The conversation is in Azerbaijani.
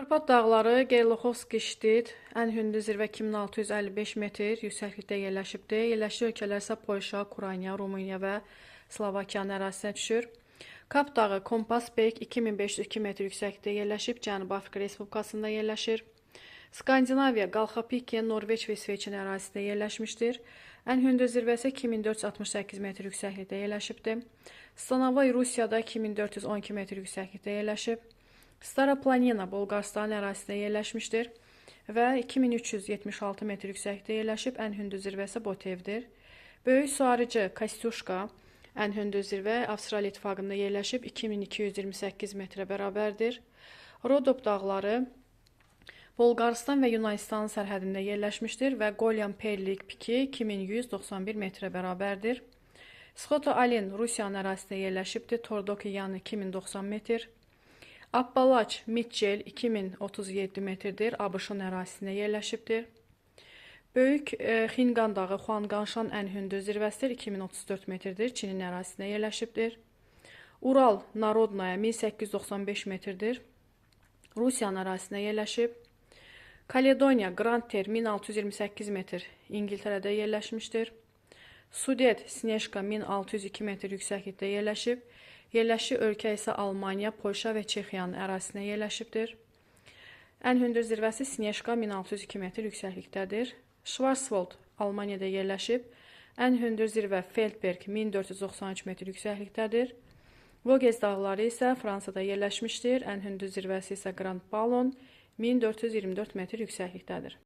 Karpat dağları Gerlohovski ştit ən hündür zirvə 2655 metr yüksəklikdə yerləşibdir. Yerləşdiyi ölkələr isə Polşa, Ukrayna, Rumıniya və Slovakiyanın ərazisinə düşür. Kap dağı Kompas Peak 2502 metr yüksəklikdə yerləşib, Cənubi Afrika Respublikasında yerləşir. Skandinaviya Qalxapiki Norveç və İsveçin ərazisində yerləşmişdir. Ən hündür zirvəsi 2468 metr yüksəklikdə yerləşibdir. Stanovoy Rusiyada 2412 metr yüksəklikdə yerləşib. Stara Planina Bolqarıstan ərazisində yerləşmişdir və 2376 metr yüksəklikdə yerləşib. Ən hündür zirvəsi Botevdir. Böyük su arıcı Kostyushka ən hündür zirvə Avstraliya İttifaqında yerləşib, 2228 metrə bərabərdir. Rodop dağları Bolqarıstan və Yunanistan sərhədində yerləşmişdir və Golyan Perlik piki 2191 metrə bərabərdir. Skoto-Alin Rusiyanın ərazisində yerləşibdir, Tordoqyan 2090 metr. Appalaç Mitchell 2037 metrdir, ABŞ-ın ərazisində yerləşibdir. Böyük Xinqan dağı Xuanqanshan ən hündür zirvəsidir, 2034 metrdir, Çinin ərazisində yerləşibdir. Ural Narodnaya 1895 metrdir, Rusiyanın ərazisində yerləşib. Kaledoniya Grand Ter 1628 metr, İngiltərədə yerləşmişdir. Sudet Sneşka 1602 metr yüksəklikdə yerləşib. Yerləşik ölkə isə Almaniya, Polşa və Çexiyanın ərazisində yerləşibdir. Ən hündür zirvəsi Sneşka 1602 metr yüksəklikdədir. Schwarzwald Almaniyada yerləşib. Ən hündür zirvə Feldberg 1493 metr yüksəklikdədir. Vogez dağları isə Fransada yerləşmişdir. Ən hündür zirvəsi isə Grand Ballon 1424 metr yüksəklikdədir.